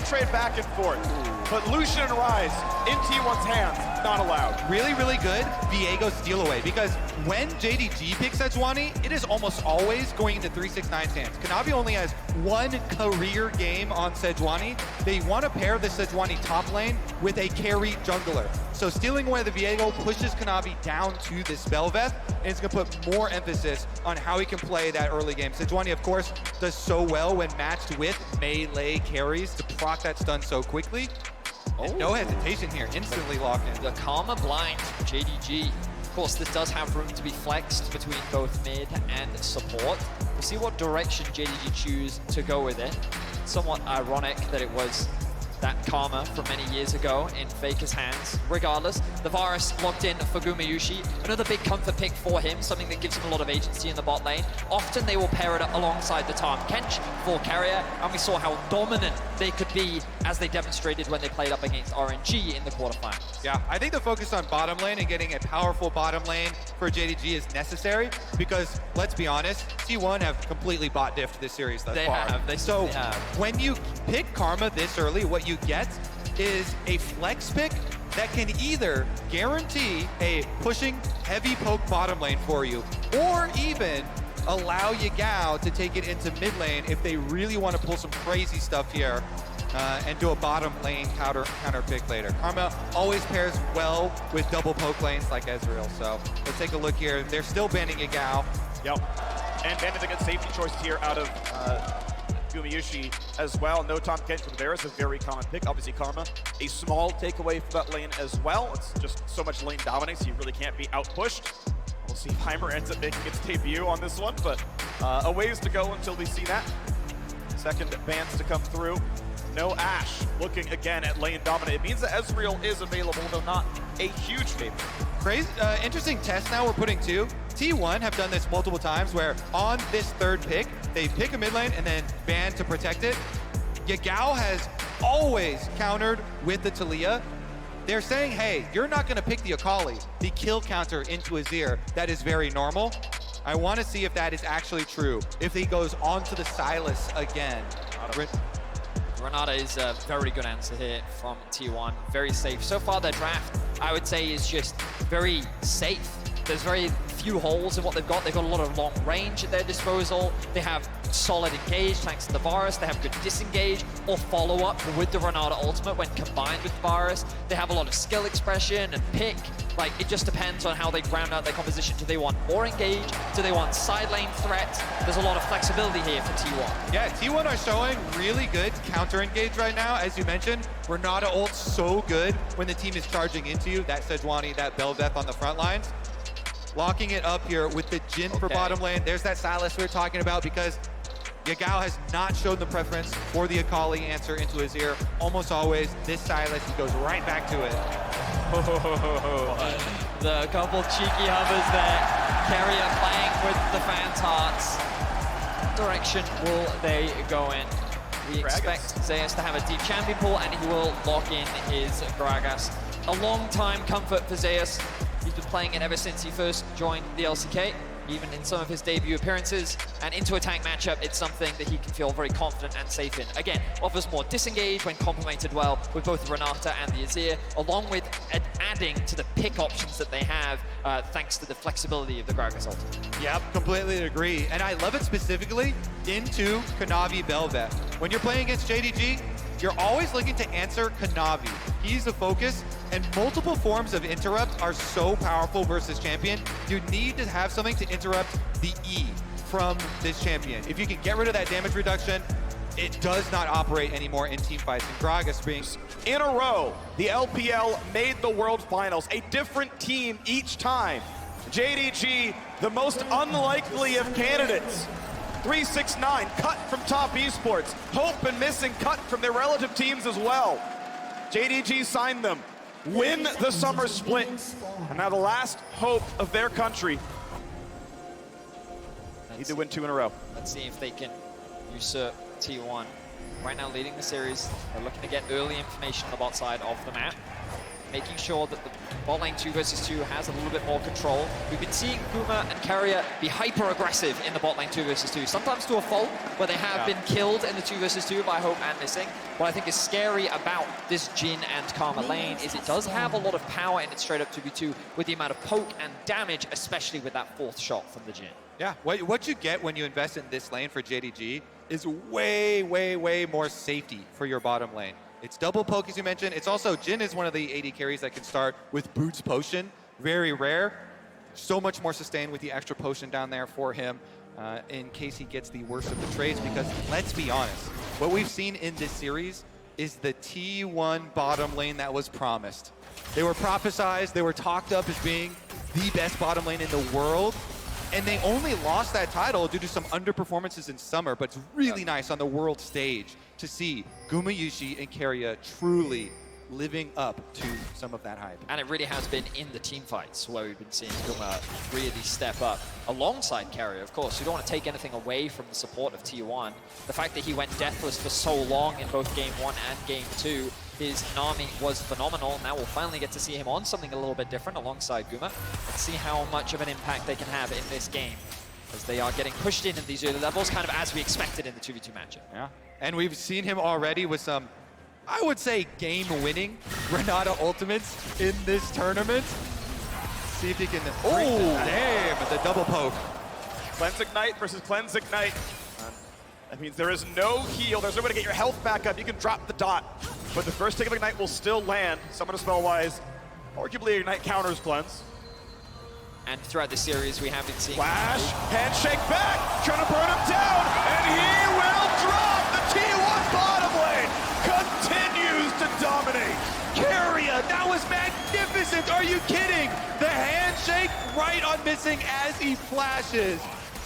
trade back and forth. But Lucian and Rise in T1's hands, not allowed. Really, really good Viego steal away, because when JDG picks Sejuani, it is almost always going into 369's hands. Kanavi only has one career game on Sejuani. They want to pair the Sejuani top lane with a carry jungler. So stealing away the Viego pushes Kanavi down to this Belveth, and it's going to put more emphasis on how he can play that early game. Sejuani, of course, does so well when matched with melee carries to proc that stun so quickly. And no hesitation here, instantly locked in. The Karma blind from JDG. Of course, this does have room to be flexed between both mid and support. We'll see what direction JDG choose to go with it. Somewhat ironic that it was that Karma from many years ago in Faker's hands. Regardless, the Varus locked in for Gumayushi. Another big comfort pick for him, something that gives him a lot of agency in the bot lane. Often they will pair it up alongside the Tahm Kench for carrier, and we saw how dominant they could be as they demonstrated when they played up against RNG in the quarterfinals. Yeah, I think the focus on bottom lane and getting a powerful bottom lane for JDG is necessary because, let's be honest, T1 have completely bot diffed this series thus far. They have. When you pick Karma this early, what you get is a flex pick that can either guarantee a pushing heavy poke bottom lane for you, or even allow Yagao to take it into mid lane if they really want to pull some crazy stuff here and do a bottom lane counter pick later. Karma always pairs well with double poke lanes like Ezreal, so let's take a look here. They're still banning Yagao. Yep, and bandits a good safety choice here out of Gumayushi as well. No Tahm Kench from there is a very common pick. Obviously Karma, a small takeaway for that lane as well. It's just so much lane dominance, you really can't be out-pushed. We'll see if Heimer ends up making its debut on this one, but a ways to go until we see that. Second bans to come through. No Ashe looking again at lane dominant. It means that Ezreal is available, though not a huge favorite. Crazy, interesting test now we're putting too. T1 have done this multiple times where on this third pick, they pick a mid lane and then ban to protect it. Yagao has always countered with the Taliyah. They're saying, hey, you're not gonna pick the Akali, the kill counter into Azir. That is very normal. I wanna see if that is actually true. If he goes onto the Sylas again. Renata is a very good answer here from T1. Very safe. So far, their draft, I would say, is just very safe. There's very few holes in what they've got. They've got a lot of long range at their disposal. They have solid engage thanks to the Varus. They have good disengage or follow-up with the Renata ultimate when combined with Varus. They have a lot of skill expression and pick. Like, it just depends on how they round out their composition. Do they want more engage? Do they want side lane threat? There's a lot of flexibility here for T1. Yeah, T1 are showing really good counter engage right now. As you mentioned, Renata ult's so good when the team is charging into you. That Sejuani, that Belveth on the front lines. Locking it up here with the Jhin for bottom lane. There's that Sylas we were talking about because Yagao has not shown the preference for the Akali answer into Azir. Almost always, this Sylas, he goes right back to it. The couple cheeky hovers there. Carrier playing with the fans' hearts. What direction will they go in? We expect Zeus to have a deep champion pool and he will lock in his Gragas. A long time comfort for Zeus. He's been playing it ever since he first joined the LCK, even in some of his debut appearances. And into a tank matchup, it's something that he can feel very confident and safe in. Again, offers more disengage when complemented well with both Renata and the Azir, along with adding to the pick options that they have, thanks to the flexibility of the Gragas ult. Yep, completely agree. And I love it specifically into Kanavi Belveth. When you're playing against JDG, you're always looking to answer Kanavi. He's the focus, and multiple forms of interrupt are so powerful versus champion. You need to have something to interrupt the E from this champion. If you can get rid of that damage reduction, it does not operate anymore in team fights. And Gragas being... In a row, the LPL made the World Finals. A different team each time. JDG, the most unlikely of candidates. 369 cut from top eSports. Hope and Missing cut from their relative teams as well. JDG signed them, win the summer split, and now the last hope of their country. Need to win 2 in a row. Let's see if they can usurp T1. Right now leading the series. They're looking to get early information on the bot side of the map. making sure that the bot lane 2 versus 2 has a little bit more control. We've been seeing Guma and Carrier be hyper-aggressive in the bot lane 2 versus 2, sometimes to a fault, where they have been killed in the 2 versus 2 by Hope and Missing. What I think is scary about this Jhin and Karma lane is it does have a lot of power in its straight-up 2v2 with the amount of poke and damage, especially with that 4th shot from the Jhin. Yeah, what you get when you invest in this lane for JDG is way, way, way more safety for your bottom lane. It's double poke, as you mentioned. It's also, Jhin is one of the AD carries that can start with Boots Potion. Very rare. So much more sustain with the extra potion down there for him in case he gets the worst of the trades, because let's be honest, what we've seen in this series is the T1 bottom lane that was promised. They were prophesized, they were talked up as being the best bottom lane in the world, and they only lost that title due to some underperformances in summer, but it's really nice on the world stage to see Gumayusi and Keria truly living up to some of that hype. And it really has been in the team fights where we've been seeing Guma really step up alongside Carrier, of course. You don't want to take anything away from the support of T1. The fact that he went deathless for so long in both Game 1 and Game 2, his Nami was phenomenal. Now we'll finally get to see him on something a little bit different alongside Guma and see how much of an impact they can have in this game, as they are getting pushed in at these early levels, kind of as we expected in the 2v2 matchup. Yeah, and we've seen him already with some, I would say, game-winning Renata ultimates in this tournament. See if he can... Oh, damn, the double poke. Cleanse Ignite versus Cleanse Ignite. That means there is no heal. There's no way to get your health back up. You can drop the dot, but the first take of Ignite will still land. Summoner spell-wise, arguably Ignite counters Cleanse. And throughout the series, we have been seeing... Flash, handshake back, trying to burn him down, and he will drop the T1 bottom lane. Continues to dominate. Keria, that was magnificent. Are you kidding? The handshake right on Missing as he flashes.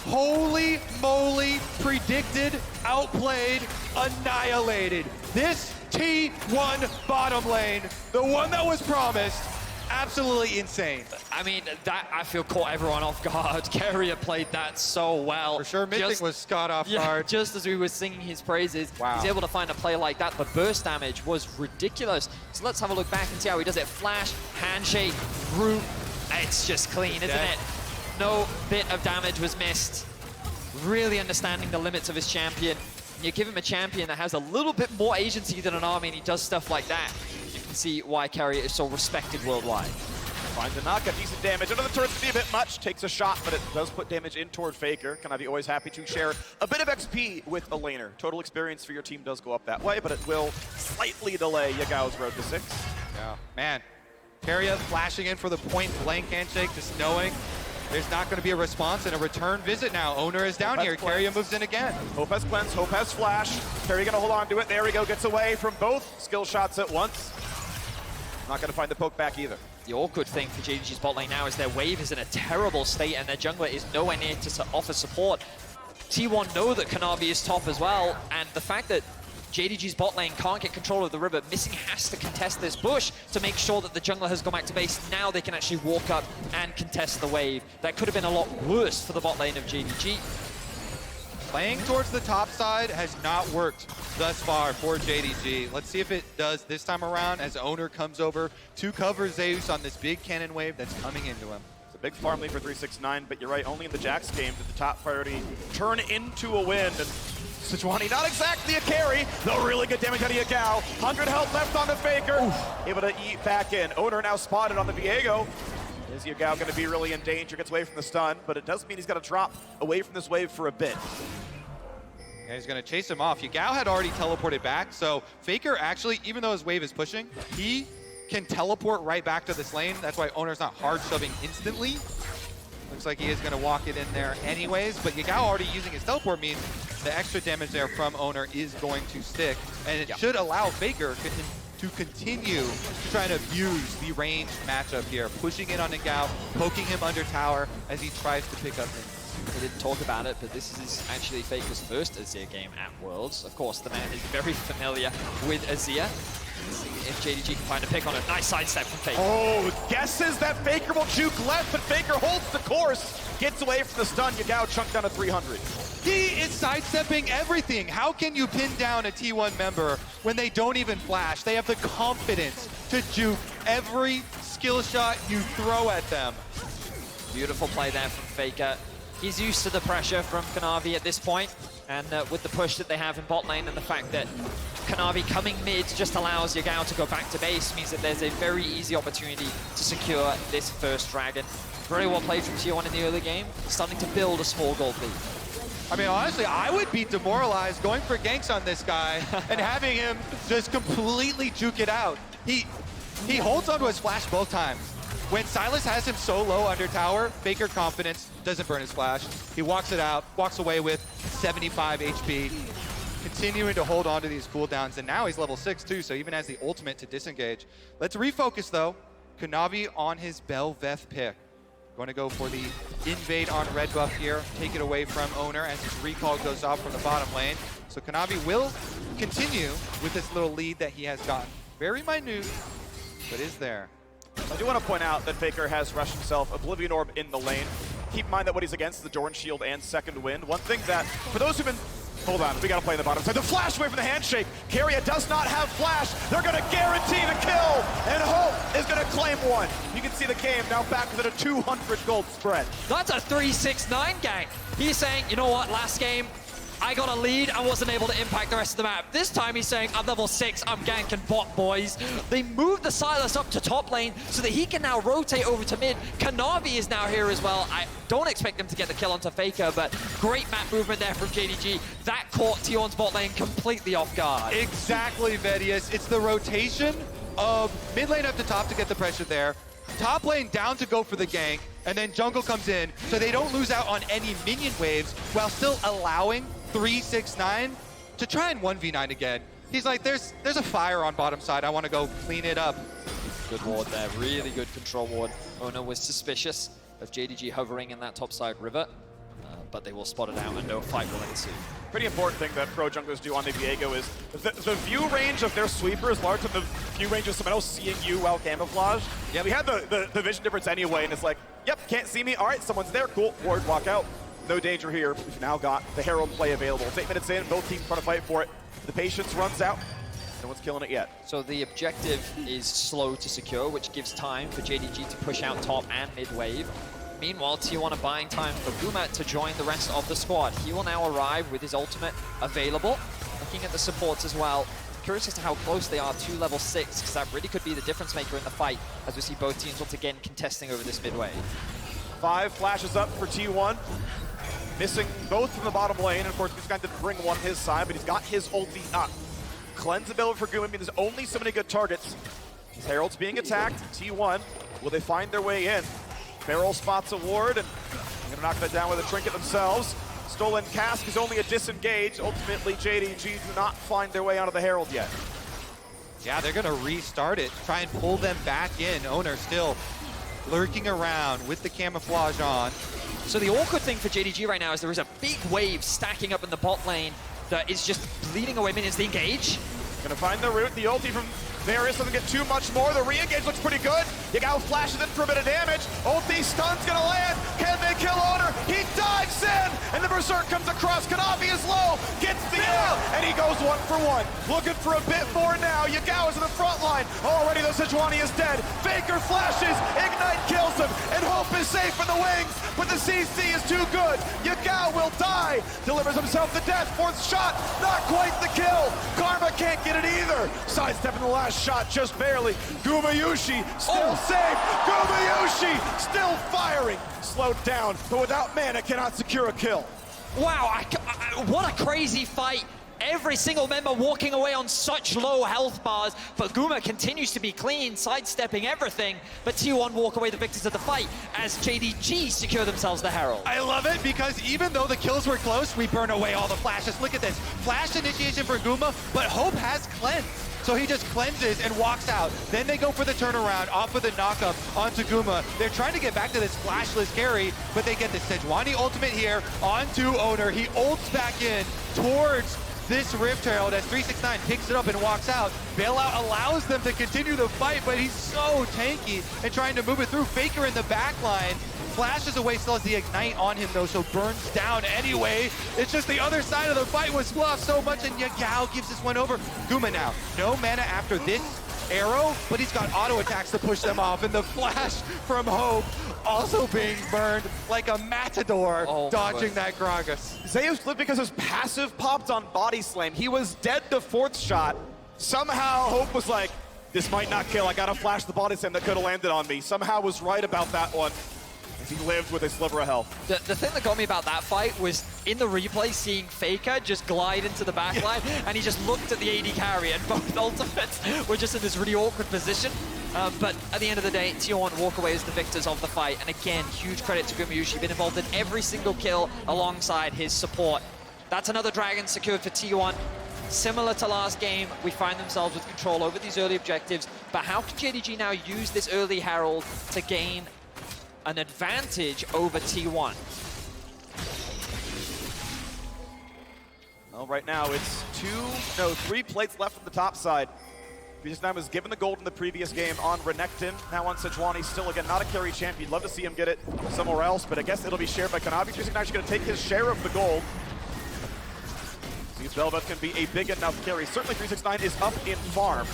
Holy moly, predicted, outplayed, annihilated. This T1 bottom lane, the one that was promised, absolutely insane. I mean, that I feel caught everyone off guard. Carrier played that so well. For sure, Missing was caught off guard. Just as we were singing his praises, wow. He's able to find a play like that. The burst damage was ridiculous. So let's have a look back and see how he does it. Flash, handshake, root. It's just clean, isn't it? No bit of damage was missed. Really understanding the limits of his champion. You give him a champion that has a little bit more agency than an army, and he does stuff like that. You can see why Carrier is so respected worldwide. Finds a knock-up, decent damage. Another turret's be a bit much, takes a shot, but it does put damage in toward Faker. Kanavi always happy to share a bit of XP with a laner. Total experience for your team does go up that way, but it will slightly delay Yagao's road to 6. Yeah, man. Keria flashing in for the point-blank handshake, just knowing there's not going to be a response and a return visit now. Owner is down here. Keria moves in again. Hope has cleanse, Hope has flash. Keria gonna hold on to it. There we go, gets away from both skill shots at once. Not gonna find the poke back either. The awkward thing for JDG's bot lane now is their wave is in a terrible state and their jungler is nowhere near to offer support. T1 know that Kanavi is top as well, and the fact that JDG's bot lane can't get control of the river, Missing has to contest this bush to make sure that the jungler has gone back to base. Now they can actually walk up and contest the wave. That could have been a lot worse for the bot lane of JDG. Playing towards the top side has not worked thus far for JDG. Let's see if it does this time around as Owner comes over to cover Zeus on this big cannon wave that's coming into him. It's a big farm lead for 369, but you're right, only in the Jax game did the top priority turn into a win. And Sejuani, not exactly a carry, though really good damage out of Yagao. 100 health left on the Faker, able to eat back in. Owner now spotted on the Viego. Is Yagao going to be really in danger? Gets away from the stun, but it does mean he's got to drop away from this wave for a bit. Yeah, he's going to chase him off. Yagao had already teleported back, so Faker actually, even though his wave is pushing, he can teleport right back to this lane. That's why Owner's not hard shoving instantly. Looks like he is going to walk it in there anyways, but Yagao already using his teleport means the extra damage there from Owner is going to stick, and it should allow Faker to continue trying to abuse the range matchup here, pushing in on Yagao, poking him under tower as he tries to pick up him. We didn't talk about it, but this is actually Faker's first Azir game at Worlds. Of course, the man is very familiar with Azir. See if JDG can find a pick on a nice sidestep from Faker. Oh, guesses that Faker will juke left, but Faker holds the course. Gets away from the stun. Yagao chunked down to 300. He is sidestepping everything. How can you pin down a T1 member when they don't even flash. They have the confidence to juke every skill shot you throw at them. Beautiful play there from Faker. He's used to the pressure from Kanavi at this point, and with the push that they have in bot lane and the fact that Kanavi coming mid just allows Yagao to go back to base means that there's a very easy opportunity to secure this first dragon. Very well played from T1 in the early game, starting to build a small gold lead. I mean, honestly, I would be demoralized going for ganks on this guy and having him just completely juke it out. He holds onto his flash both times. When Silas has him so low under tower, Faker confidence, doesn't burn his flash. He walks it out, walks away with 75 HP, continuing to hold on to these cooldowns, and now he's level 6 too, so even has the ultimate to disengage. Let's refocus though. Kanavi on his Bel'Veth pick. Going to go for the invade on red buff here, take it away from Owner as his recall goes off from the bottom lane. So Kanavi will continue with this little lead that he has gotten. Very minute, but is there. I do want to point out that Faker has rushed himself Oblivion Orb in the lane. Keep in mind that what he's against is the Dorn Shield and Second Wind. One thing that, for those who've been... Hold on, we got to play the bottom side. The flash away from the handshake. Keria does not have flash. They're going to guarantee the kill, and Hope is going to claim one. You can see the game now back within a 200 gold spread. That's a 3-6-9 gank. He's saying, you know what, last game, I got a lead and wasn't able to impact the rest of the map. This time he's saying, I'm level 6, I'm ganking bot, boys. They moved the Silas up to top lane so that he can now rotate over to mid. Kanavi is now here as well. I don't expect him to get the kill onto Faker, but great map movement there from JDG. That caught T1's bot lane completely off guard. Exactly, Vedius. It's the rotation of mid lane up to top to get the pressure there, top lane down to go for the gank, and then jungle comes in so they don't lose out on any minion waves while still allowing 3-6-9 to try and 1v9 again. He's like, there's a fire on bottom side. I want to go clean it up. Good ward there, really good control ward. Owner was suspicious of JDG hovering in that top side river, but they will spot it out and no fight will ensue. Pretty important thing that pro junglers do on the Viego is the view range of their sweeper is larger than the view range of someone else seeing you while camouflage. Yeah, we had the vision difference anyway, and it's like, yep, can't see me. All right, someone's there, cool, ward, walk out. No danger here. We've now got the Herald play available. It's 8 minutes in, both teams trying to fight for it. The patience runs out. No one's killing it yet. So the objective is slow to secure, which gives time for JDG to push out top and mid wave. Meanwhile, T1 are buying time for Gumat to join the rest of the squad. He will now arrive with his ultimate available. Looking at the supports as well. Curious as to how close they are to level 6, because that really could be the difference maker in the fight, as we see both teams once again contesting over this mid wave. 5 flashes up for T1. Missing both from the bottom lane, and of course he's going to bring one his side, but he's got his ulti up. Cleanse ability for Gumi, I mean, there's only so many good targets. His Herald's being attacked. T1, will they find their way in? Barrel spots a ward, and they're gonna knock that down with a trinket themselves. Stolen Cask is only a disengage. Ultimately, JDG do not find their way out of the Herald yet. Yeah, they're gonna restart it, try and pull them back in. Owner still lurking around with the camouflage on. So the awkward thing for JDG right now is there is a big wave stacking up in the bot lane that is just bleeding away minions. The engage. Gonna find the root. The ulti from Varus doesn't get too much more. The re-engage looks pretty good. Yagao flashes in for a bit of damage. Ulti stun's gonna land. Can they kill Owner? He dives in, and the Berserk comes across. Kanavi is low, gets the kill, and he goes 1 for 1. Looking for a bit more now. Yagao is in the front line. Already though, Sejuani is dead. Faker flashes, Ignite kills him, and Hope is safe in the wings, but the CC is too good. Yagao will die, delivers himself to death. 4th shot, not quite the kill. Karma can't get it either. Sidestepping the last shot just barely. Gumayushi still safe. Gumayushi still firing. Slowed down, but without mana cannot secure a kill. Wow, what a crazy fight. Every single member walking away on such low health bars, but Guma continues to be clean, sidestepping everything, but T1 walk away the victors of the fight as JDG secure themselves the Herald. I love it because even though the kills were close, we burn away all the flashes. Look at this, flash initiation for Guma, but Hope has cleansed. So he just cleanses and walks out. Then they go for the turnaround off of the knockup onto Guma. They're trying to get back to this flashless carry, but they get the Sejuani ultimate here onto Owner. He ults back in towards this Rift Herald as 369 picks it up and walks out. Bailout allows them to continue the fight, but he's so tanky and trying to move it through. Faker in the back line flashes away, still has the ignite on him though, so burns down anyway. It's just the other side of the fight was fluffed so much, and Yagao gives this one over. Guma now, no mana after this arrow, but he's got auto attacks to push them off, and the flash from Hope also being burned like a matador, dodging that Gragas. Zeus lived because his passive popped on body slam. He was dead the fourth shot. Somehow Hope was like, this might not kill. I gotta flash the body slam that could have landed on me. Somehow was right about that one. He lived with a sliver of health. The thing that got me about that fight was in the replay seeing Faker just glide into the backline and he just looked at the AD carry and both ultimates were just in this really awkward position. But at the end of the day, T1 walk away as the victors of the fight. And again, huge credit to Gumayushi, been involved in every single kill alongside his support. That's another dragon secured for T1. Similar to last game, we find themselves with control over these early objectives. But how can JDG now use this early Herald to gain an advantage over T1? Well, right now it's 3 plates left on the top side. 369 was given the gold in the previous game on Renekton. Now on Sejuani, still again not a carry champion. Love to see him get it somewhere else, but I guess it'll be shared by Kanavi. 369 actually going to take his share of the gold. See if Velvet can be a big enough carry. Certainly 369 is up in farm,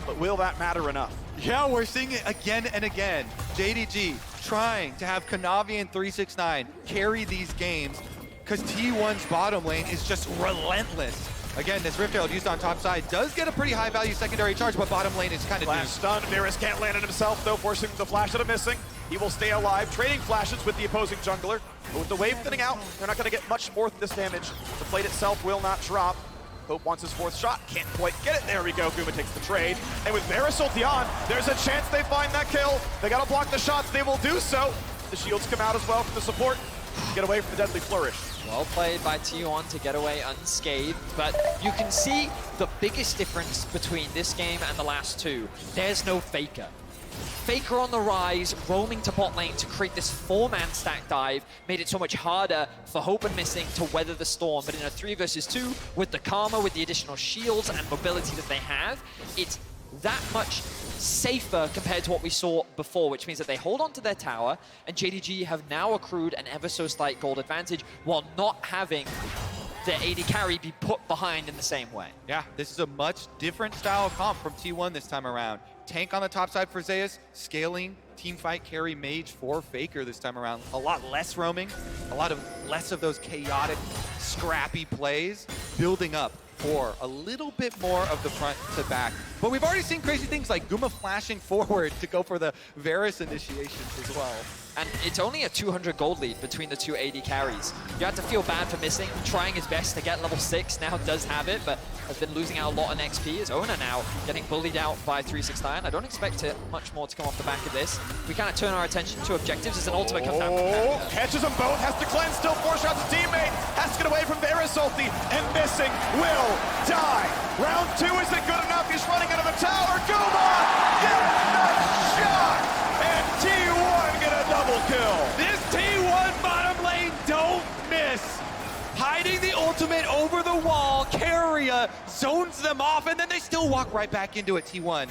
but will that matter enough? Yeah, we're seeing it again and again. JDG trying to have Kanavi and 369 carry these games because T1's bottom lane is just relentless. Again, this Rift Herald used on top side does get a pretty high value secondary charge, but bottom lane is kind of Flash stun. Varus can't land it himself though, forcing the flash that are missing. He will stay alive, trading flashes with the opposing jungler. But with the wave thinning out, they're not going to get much more than this damage. The plate itself will not drop. Hope wants his fourth shot, can't quite get it. There we go, Guma takes the trade. And with Varus ulti on, there's a chance they find that kill. They gotta block the shots, they will do so. The shields come out as well from the support. Get away from the deadly flourish. Well played by T1 to get away unscathed, but you can see the biggest difference between this game and the last two. There's no Faker. Faker on the rise, roaming to bot lane to create this 4-man stack dive, made it so much harder for Hope and Missing to weather the storm. But in a 3 versus 2, with the Karma, with the additional shields and mobility that they have, it's that much safer compared to what we saw before, which means that they hold on to their tower, and JDG have now accrued an ever so slight gold advantage while not having the AD carry be put behind in the same way. Yeah, this is a much different style of comp from T1 this time around. Tank on the top side for Zeus, scaling teamfight carry mage for Faker this time around. A lot less roaming, less of those chaotic, scrappy plays, building up for a little bit more of the front to back. But we've already seen crazy things like Guma flashing forward to go for the Varus initiations as well. And it's only a 200 gold lead between the two AD carries. You have to feel bad for Missing, trying his best to get level 6, now does have it, but has been losing out a lot on XP. His owner now getting bullied out by 369. I don't expect much more to come off the back of this. We kind of turn our attention to objectives as an ultimate comes down. Catches them both, has to cleanse, still 4 shots a teammate, has to get away from Varus ulti, and Missing will die. Round 2 isn't good enough, he's running out of the tower. Guma, get a shot, and T1 get a double kill. This T1 bottom lane don't miss. Hiding the ultimate over the wall, Carrier zones them off, and then they still walk right back into it, T1.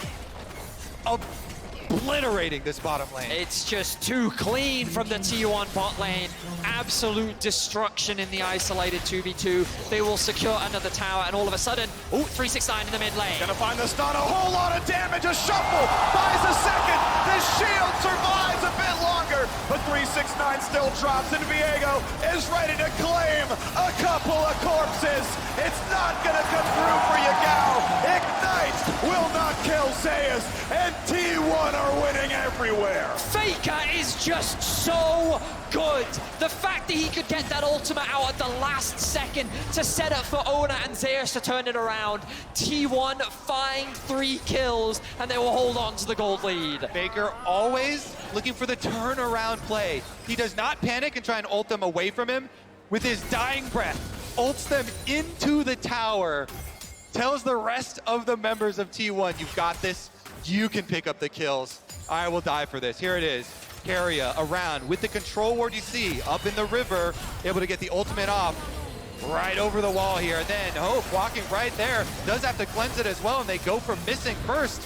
Obliterating this bottom lane. It's just too clean from the T1 bot lane. Absolute destruction in the isolated 2v2. They will secure another tower, and all of a sudden, 369 in the mid lane. Gonna find the stun, a whole lot of damage, a shuffle, buys a second, the shield survives a bit longer, but 369 still drops, and Viego is ready to claim a couple of corpses. It's not gonna come through for Yagao. Ignite will not kill Zeus, and T1 are winning everywhere. Faker is just so good. The fact that he could get that ultimate out at the last second to set up for Ona and Zeus to turn it around. T1 find 3 kills, and they will hold on to the gold lead. Faker always looking for the turnaround play. He does not panic and try and ult them away from him. With his dying breath, ults them into the tower. Tells the rest of the members of T1, you've got this. You can pick up the kills. I will die for this. Here it is. Carrier around with the control ward you see up in the river, able to get the ultimate off right over the wall here. And then Hope walking right there, does have to cleanse it as well, and they go for Missing first.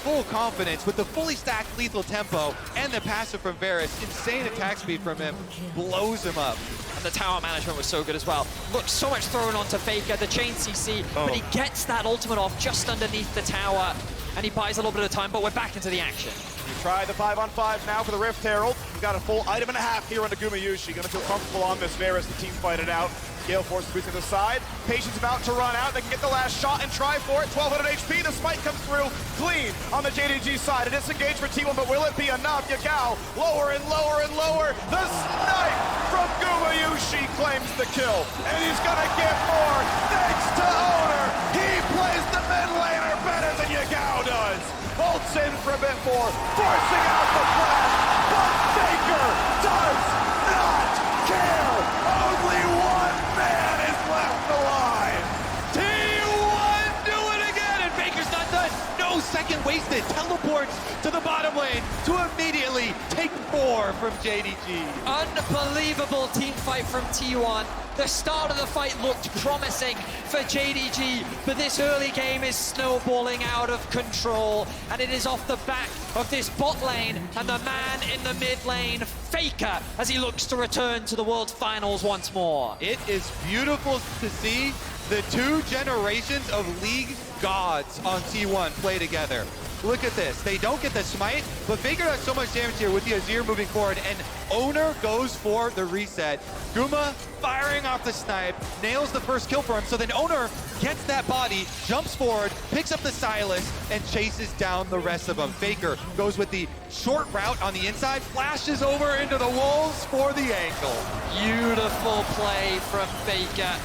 full confidence with the fully stacked lethal tempo and the passive from Varus. Insane attack speed from him blows him up. And the tower management was so good as well. Look, so much thrown onto Faker, the chain CC, but he gets that ultimate off just underneath the tower, and he buys a little bit of time, but we're back into the action. You try the 5-on-5 now for the Rift Herald. You've got a full item and a half here on the Gumayushi. Gonna feel comfortable on this Varus, the team fight it out. Gale Force boots to the side. Patience about to run out. They can get the last shot and try for it. 1200 HP. The smite comes through clean on the JDG side. A disengage for T1, but will it be enough? Yagao lower and lower and lower. The snipe from Gumayushi claims the kill. And he's gonna get more thanks to Owner. He plays the mid laner better than Yagao does. Bolts in for a bit more, forcing out the flash. But Faker does not care. Only one man is left alive. T1 do it again, and Baker's not done. No second wasted. Teleports to the bottom lane to immediately take 4 from JDG. Unbelievable team fight from T1. The start of the fight looked promising for JDG, but this early game is snowballing out of control, and it is off the back of this bot lane and the man in the mid lane, Faker, as he looks to return to the World Finals once more. It is beautiful to see the 2 generations of League gods on T1 play together. Look at this. They don't get the smite, but Faker does so much damage here with the Azir moving forward, and Owner goes for the reset. Guma firing off the snipe, nails the first kill for him, so then Owner gets that body, jumps forward, picks up the Silas, and chases down the rest of them. Faker goes with the short route on the inside, flashes over into the wolves for the ankle. Beautiful play from Faker.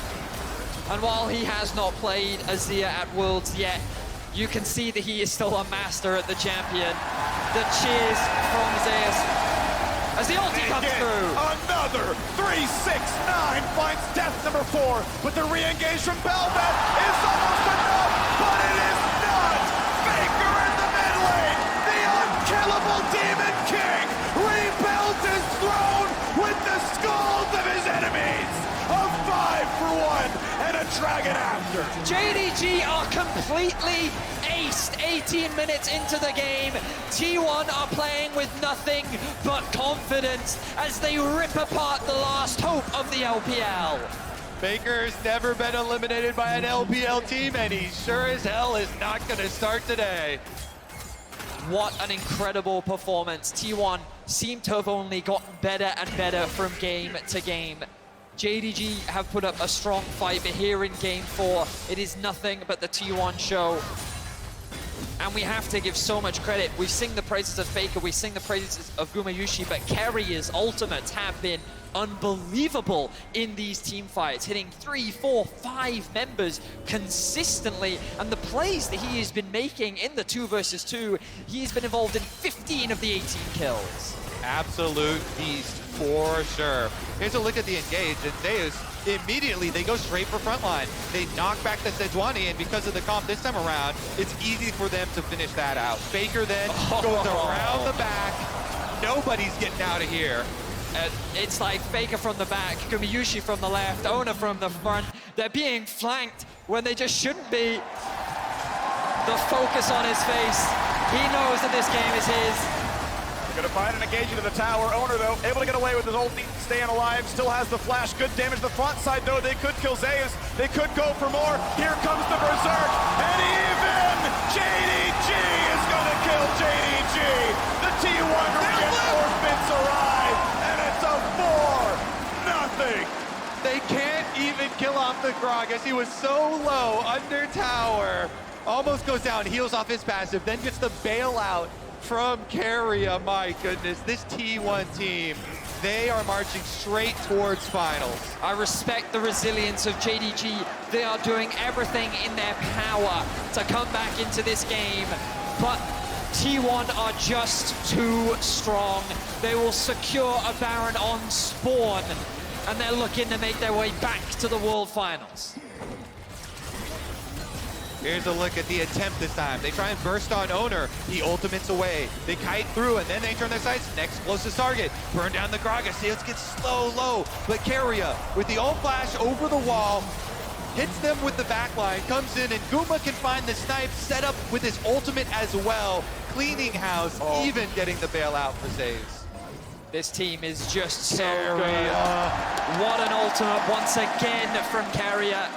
And while he has not played Azir at Worlds yet, you can see that he is still a master at the champion. The cheers from Zeus as the ulti comes through. Another 3-6-9 finds death number 4, but the re-engage from Belvet is almost enough, but it is not. Faker in the mid lane, the unkillable Demon King rebuilds his throne with the skulls of his enemies. A 5-for-1 and a dragon after. JDG are completely aced 18 minutes into the game. T1 are playing with nothing but confidence as they rip apart the last hope of the LPL. Faker's never been eliminated by an LPL team, and he sure as hell is not going to start today. What an incredible performance. T1 seem to have only gotten better and better from game to game. JDG have put up a strong fight, but here in Game 4, it is nothing but the T1 show. And we have to give so much credit. We sing the praises of Faker, we sing the praises of Gumayushi, but Carrier's ultimates have been unbelievable in these team fights, hitting 3, 4, 5 members consistently. And the plays that he has been making in the 2 versus 2, he's been involved in 15 of the 18 kills. Absolute beast for sure. Here's a look at the engage, and Zeus immediately they go straight for frontline. They knock back the Sejuani, and because of the comp this time around, it's easy for them to finish that out. Faker then goes around the back. Nobody's getting out of here. It's like Faker from the back, Gumayushi from the left, Owner from the front. They're being flanked when they just shouldn't be. The focus on his face. He knows that this game is his. Gonna find an engagement to the tower. Owner, though, able to get away with his ulti, staying alive, still has the flash. Good damage to the front side, though. They could kill Zeus. They could go for more. Here comes the Berserk, and even JDG is gonna kill JDG. The T1 reinforcements arrive, and it's a 4-0. They can't even kill off the Grog as he was so low under tower. Almost goes down, heals off his passive, then gets the bailout from Carrier. My goodness, this T1 team, they are marching straight towards finals. I respect the resilience of JDG. They are doing everything in their power to come back into this game, but T1 are just too strong. They will secure a Baron on spawn, and they're looking to make their way back to the World Finals. Here's a look at the attempt this time. They try and burst on Owner. He ultimates away. They kite through, and then they turn their sights. Next closest target. Burn down the Gragas. Zeus gets slow low. But Carrier, with the ult flash over the wall, hits them with the backline, comes in, and Guma can find the snipe, set up with his ultimate as well, cleaning house, even getting the bailout for saves. This team is just so good. What an ultimate once again from Carrier.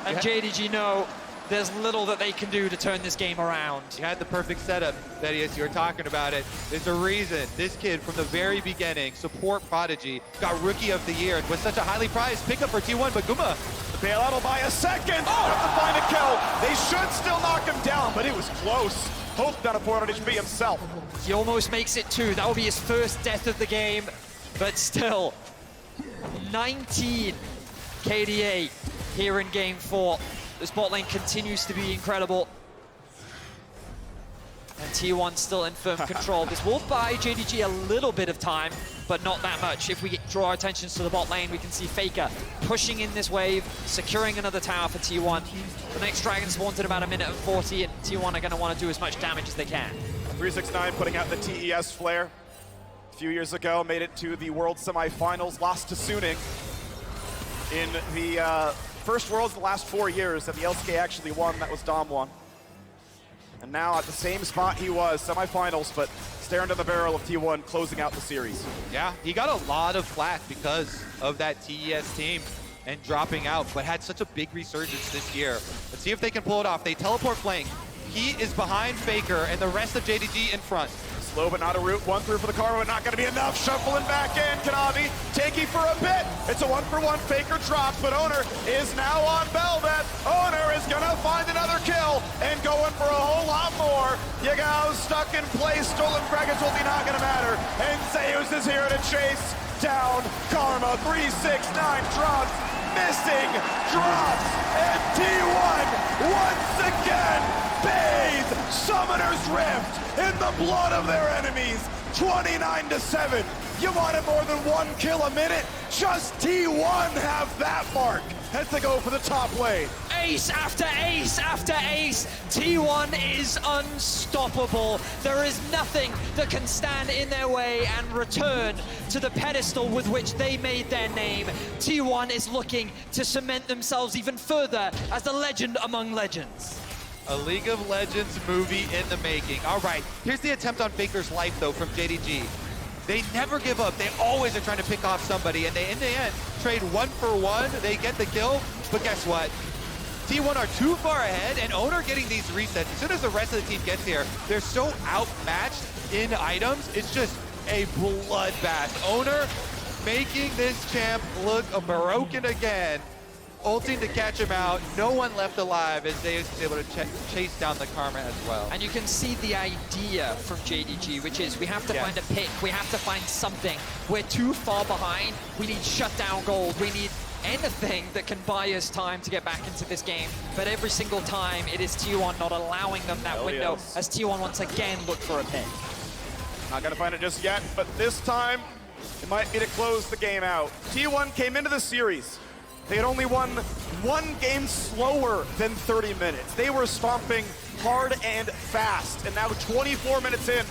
And JDG know there's little that they can do to turn this game around. You had the perfect setup, Thaddeus, you were talking about it. There's a reason this kid from the very beginning, support prodigy, got Rookie of the Year and was such a highly prized pickup for T1, but Guma. The bailout will buy a second. Have to find a kill. They should still knock him down, but it was close. Hope down at 400 HP himself. He almost makes it 2. That will be his first death of the game, but still, 19 KDA here in game 4. This bot lane continues to be incredible. And T1 still in firm control. This will buy JDG a little bit of time, but not that much. If we draw our attentions to the bot lane, we can see Faker pushing in this wave, securing another tower for T1. The next dragon spawns in about 1:40, and T1 are going to want to do as much damage as they can. 369 putting out the TES flare. A few years ago, made it to the World Semifinals, lost to Suning in the first Worlds the last 4 years that the LSK actually won. That was Dom won. And now at the same spot he was, semifinals, but staring down the barrel of T1 closing out the series. Yeah, he got a lot of flack because of that TES team and dropping out, but had such a big resurgence this year. Let's see if they can pull it off. They teleport flank. He is behind Faker and the rest of JDG in front. Slow but not a route, 1 through for the Karma, but not gonna be enough. Shuffling back in, Kanavi, tanky for a bit. It's a 1-for-1, Faker drops, but Owner is now on Belvet. Owner is gonna find another kill and going for a whole lot more. Yagao stuck in place, stolen frag, it's only not gonna matter. And Zeus is here to chase down Karma. 369 drops, missing, drops, and T1 once again bathe Summoner's Rift in the blood of their enemies. 29-7. You wanted more than 1 kill a minute? Just T1 have that mark as they go for the top lane. Ace after ace after ace. T1 is unstoppable. There is nothing that can stand in their way and return to the pedestal with which they made their name. T1 is looking to cement themselves even further as a legend among legends. A League of Legends movie in the making. All right, here's the attempt on Faker's life, though, from JDG. They never give up. They always are trying to pick off somebody, and they, in the end, trade 1-for-1. They get the kill, but guess what? T1 are too far ahead, and Owner getting these resets. As soon as the rest of the team gets here, they're so outmatched in items. It's just a bloodbath. Owner making this champ look broken again. Ulting to catch him out, no one left alive as Zeus is able to chase down the Karma as well. And you can see the idea from JDG, which is we have to find a pick, we have to find something. We're too far behind, we need shutdown gold, we need anything that can buy us time to get back into this game. But every single time, it is T1 not allowing them that window as T1 once again look for a pick. Not gonna find it just yet, but this time, it might be to close the game out. T1 came into the series. They had only won 1 game slower than 30 minutes. They were stomping hard and fast, and now 24 minutes in,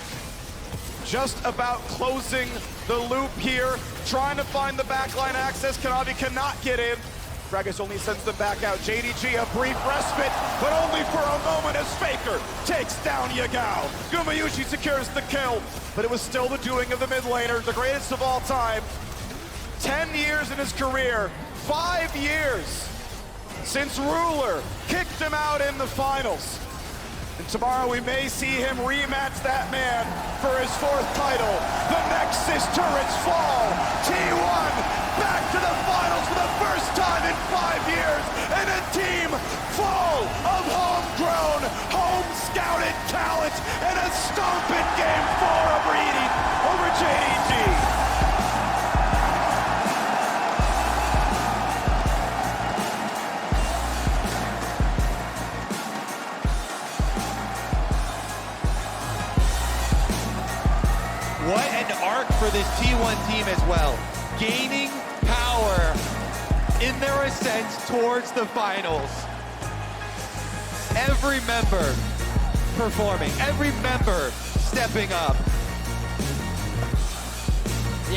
just about closing the loop here, trying to find the backline access. Kanavi cannot get in. Gragas only sends them back out. JDG a brief respite, but only for a moment as Faker takes down Yagao. Gumayushi secures the kill, but it was still the doing of the mid laner, the greatest of all time. 10 years in his career, 5 years since Ruler kicked him out in the finals. And tomorrow we may see him rematch that man for his 4th title. The Nexus turrets fall. T1 back to the finals for the first time in 5 years. And a team full of homegrown, home-scouted talent. And a stomping game 4 over JDG. What an arc for this T1 team as well. Gaining power in their ascent towards the finals. Every member performing, every member stepping up.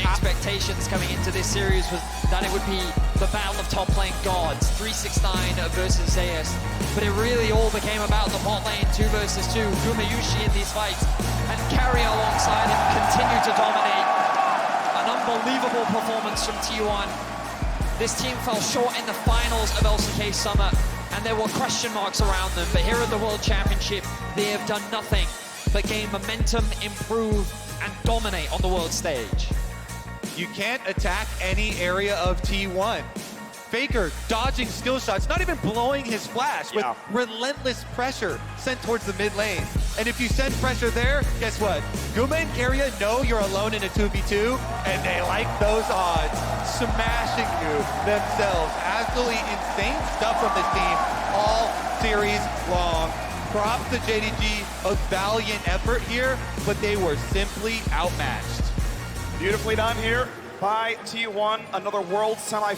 The expectations coming into this series was that it would be the battle of top lane gods, 369 versus Zeus. But it really all became about the bot lane 2 versus 2. Gumayushi in these fights, and Carrier alongside him continued to dominate. An unbelievable performance from T1. This team fell short in the finals of LCK Summer, and there were question marks around them. But here at the World Championship, they have done nothing but gain momentum, improve, and dominate on the world stage. You can't attack any area of T1. Faker dodging skill shots, not even blowing his flash, with relentless pressure sent towards the mid lane. And if you send pressure there, guess what? Guma and Carrier know you're alone in a 2v2, and they like those odds, smashing you themselves. Absolutely insane stuff from this team all series long. Props to JDG, a valiant effort here, but they were simply outmatched. Beautifully done here by T1, another world semifinal.